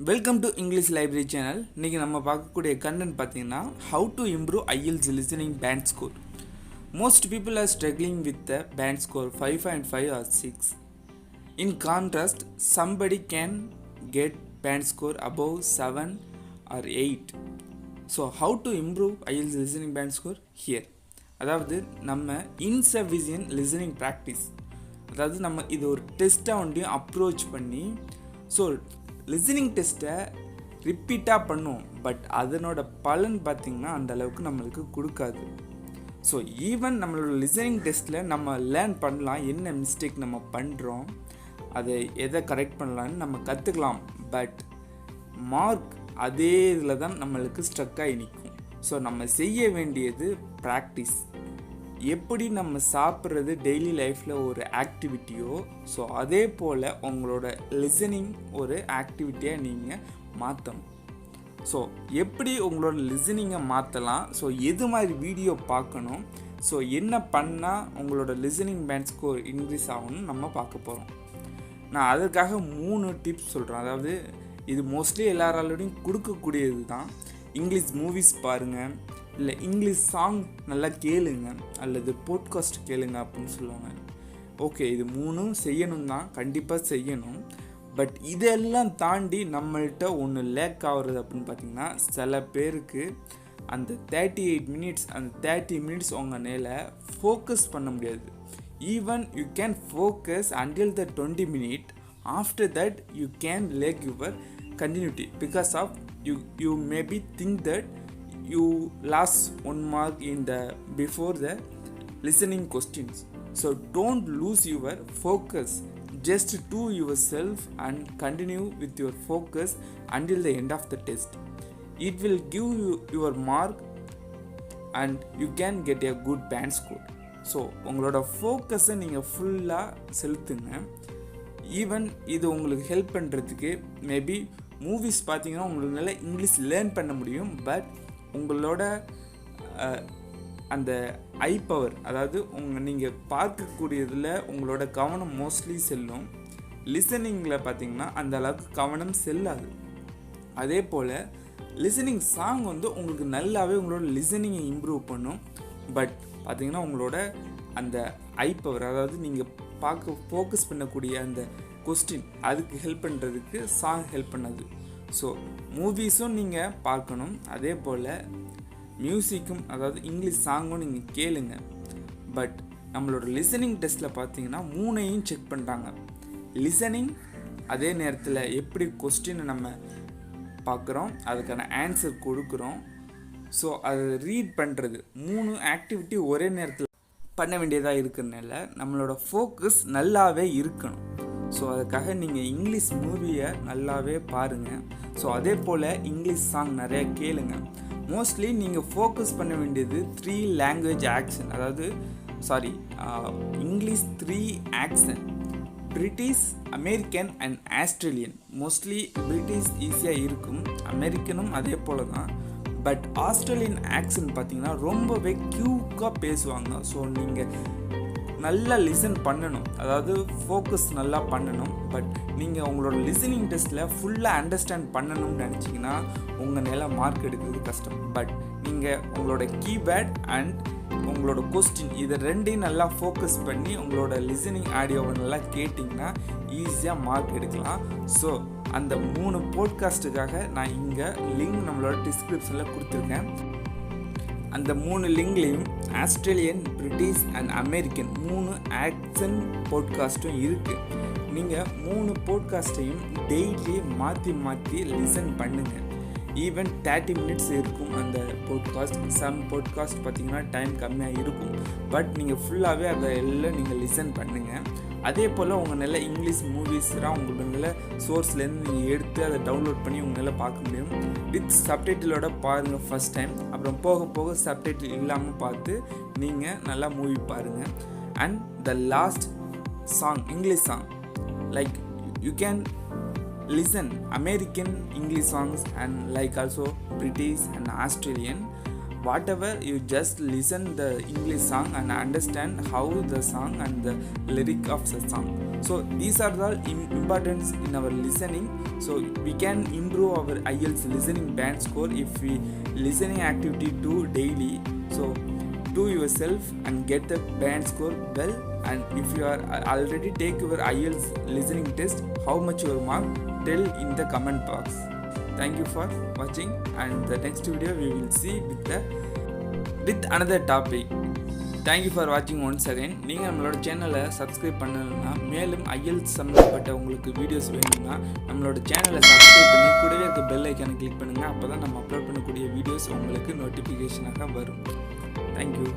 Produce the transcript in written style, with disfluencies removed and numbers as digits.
Welcome to English library channel. இன்றைக்கி நம்ம பார்க்கக்கூடிய கண்டென்ட் பார்த்தீங்கன்னா how to improve IELTS listening band score. Most people are struggling with the band score 5.5 or 6. In contrast, somebody can get band score above 7 or 8. So how to improve IELTS listening band score here? அதாவது நம்ம insufficient listening practice, அதாவது நம்ம இது ஒரு டெஸ்ட்டாக ஒன்றையும் approach பண்ணி so listening டெஸ்ட்டை ரிப்பீட்டாக பண்ணுவோம், பட் அதனோட பலன் பார்த்திங்கன்னா அந்த அளவுக்கு நம்மளுக்கு கொடுக்காது. ஸோ ஈவன் நம்மளோட லிசனிங் டெஸ்ட்டில் நம்ம லேர்ன் பண்ணலாம், என்ன மிஸ்டேக் நம்ம பண்ணுறோம், அதை எதை கரெக்ட் பண்ணலான்னு நம்ம கற்றுக்கலாம். பட் மார்க் அதே இதில் தான் நம்மளுக்கு ஸ்ட்ரக் ஆகி நிற்கும். ஸோ நம்ம செய்ய வேண்டியது ப்ராக்டிஸ். எப்படி நம்ம சாப்பிட்றது டெய்லி லைஃப்பில் ஒரு ஆக்டிவிட்டியோ, ஸோ அதே போல் உங்களோட லிசனிங் ஒரு ஆக்டிவிட்டியாக நீங்கள் மாற்றணும். ஸோ எப்படி உங்களோட லிசனிங்கை மாற்றலாம், ஸோ எது மாதிரி வீடியோ பார்க்கணும், ஸோ என்ன பண்ணால் உங்களோட லிசனிங் பேண்ட் ஸ்கோர் இன்க்ரீஸ் ஆகணும்னு நம்ம பார்க்க போகிறோம். நான் அதற்காக 3 டிப்ஸ் சொல்கிறேன். அதாவது இது மோஸ்ட்லி எல்லாராலையும் கொடுக்கக்கூடியது தான். இங்கிலீஷ் மூவிஸ் பாருங்கள், இல்லை இங்கிலீஷ் சாங் நல்லா கேளுங்க, அல்லது போட்காஸ்ட் கேளுங்க அப்படின்னு சொல்லுவாங்க. ஓகே, இது 3 செய்யணும் தான், கண்டிப்பாக செய்யணும். பட் இதெல்லாம் தாண்டி நம்மள்கிட்ட ஒன்று லேக் ஆகுறது அப்படின்னு பார்த்திங்கன்னா, சில பேருக்கு அந்த 38 மினிட்ஸ் அந்த 30 மினிட்ஸ் உங்கள் மேலே ஃபோக்கஸ் பண்ண முடியாது. Even you can focus until the 20 minutes. After that you can lack your continuity because of you maybe think that you lost 1 mark in the before the listening questions. So don't lose your focus. Just do yourself and continue with your focus until the end of the test. It will give you your mark and you can get a good band score. So உங்களோட ஃபோக்கஸை நீங்கள் ஃபுல்லாக செலுத்துங்க. Even இது உங்களுக்கு help பண்ணுறதுக்கு maybe movies பார்த்தீங்கன்னா உங்களுக்கு நல்லா இங்கிலீஷ் லேர்ன் பண்ண முடியும். பட் உங்களோட அந்த ஐ பவர், அதாவது நீங்கள் பார்க்கக்கூடியதில் உங்களோட கவனம் மோஸ்ட்லி செல்லும். லிசனிங்கில் பார்த்தீங்கன்னா அந்த அளவுக்கு கவனம் செல்லாது. அதே போல் லிசனிங் சாங் உங்களுக்கு நல்லாவே உங்களோட லிசனிங்கை இம்ப்ரூவ் பண்ணும். பட் பார்த்தீங்கன்னா உங்களோட அந்த ஐ பவர், அதாவது நீங்கள் ஃபோக்கஸ் பண்ணக்கூடிய அந்த கொஸ்டின், அதுக்கு ஹெல்ப் பண்ணுறதுக்கு சாங் ஹெல்ப் பண்ணாது. ஸோ மூவிஸும் நீங்கள் பார்க்கணும், அதே போல் மியூசிக்கும், அதாவது இங்கிலீஷ் சாங்கும் நீங்கள் கேளுங்க. பட் நம்மளோட லிசனிங் டெஸ்ட்டில் பார்த்தீங்கன்னா 3ஐயும் செக் பண்ணுறாங்க. லிசனிங், அதே நேரத்தில் எப்படி கொஸ்டினை நம்ம பார்க்குறோம், அதுக்கான ஆன்சர் கொடுக்குறோம், ஸோ அதை ரீட் பண்ணுறது, 3 ஆக்டிவிட்டி ஒரே நேரத்தில் பண்ண வேண்டியதாக இருக்கிறதுனால நம்மளோட ஃபோக்கஸ் நல்லாவே இருக்கணும். ஸோ அதுக்காக நீங்கள் இங்கிலீஷ் மூவியை நல்லாவே பாருங்கள். ஸோ அதே போல் இங்கிலீஷ் சாங் நிறையா கேளுங்க. மோஸ்ட்லி நீங்கள் ஃபோக்கஸ் பண்ண வேண்டியது 3 லாங்குவேஜ் ஆக்சன், அதாவது English 3 action: British, American and Australian. Mostly British ஈஸியாக இருக்கும், அமெரிக்கனும் அதே போல் தான். பட் ஆஸ்திரேலியன் ஆக்சன் பார்த்திங்கன்னா ரொம்பவே க்யூக்காக பேசுவாங்க. ஸோ நீங்கள் நல்லா லிசன் பண்ணணும், அதாவது ஃபோக்கஸ் நல்லா பண்ணணும். பட் நீங்கள் உங்களோட லிசனிங் டெஸ்ட்டில் ஃபுல்லாக அண்டர்ஸ்டாண்ட் பண்ணணும்னு நினச்சிங்கன்னா உங்கள் மேலே மார்க் எடுக்கிறது கஷ்டம். பட் நீங்கள் உங்களோட கீபேட் அண்ட் உங்களோட கொஸ்டின், இதை 2ஐயும் நல்லா ஃபோக்கஸ் பண்ணி உங்களோட லிசனிங் ஆடியோவை நல்லா கேட்டிங்கன்னா ஈஸியாக மார்க் எடுக்கலாம். ஸோ அந்த 3 போட்காஸ்ட்டுக்காக நான் இங்கே லிங்க் நம்மளோட டிஸ்கிரிப்ஷனில் கொடுத்துருக்கேன். அந்த 3 லிங்க்லேயும் Australian, British and American 3 accent போட்காஸ்ட்டும் இருக்குது. நீங்கள் 3 போட்காஸ்ட்டையும் டெய்லி மாற்றி லிசன் பண்ணுங்கள். ஈவன் 30 மினிட்ஸ் இருக்கும் அந்த போட்காஸ்ட். சம் போட்காஸ்ட் பார்த்திங்கன்னா டைம் கம்மியாக இருக்கும், பட் நீங்கள் ஃபுல்லாகவே அதை எல்லாம் நீங்கள் லிசன் பண்ணுங்கள். அதே போல் உங்கள் நல்ல இங்கிலீஷ் மூவிஸ்லாம் உங்களோட நல்ல சோர்ஸ்லேருந்து நீங்கள் எடுத்து அதை டவுன்லோட் பண்ணி உங்களால் பார்க்க முடியும். வித் சப்டைட்டிலோட பாருங்கள் ஃபஸ்ட் டைம், அப்புறம் போக போக சப்டைட்டில் இல்லாமல் பார்த்து நீங்கள் நல்லா மூவி பாருங்கள். And the last song, English song, like you can listen American English songs and like also British and Australian. whatever you just listen the English song and understand how the song and the lyric of the song. So these are all importance in our listening. So we can improve our IELTS listening band score if we listening activity do daily. So do yourself and get the band score well. And if you are already take your IELTS listening test, how much your mark, tell in the comment box. Thank you for watching, and the next video we will see with another topic. Thank you for watching once again. நீங்கள் நம்மளோட சேனலை subscribe பண்ணலைன்னா மேலும் IELTS சம்மந்தப்பட்ட உங்களுக்கு videos வேணும்னா நம்மளோட சேனலை சப்ஸ்கிரைப் பண்ணி கூடவே இருக்க பெல் ஐக்கானை கிளிக் பண்ணுங்கள். அப்போ தான் நம்ம அப்லோட் பண்ணக்கூடிய வீடியோஸ் உங்களுக்கு நோட்டிஃபிகேஷனாக வரும். தேங்க்யூ.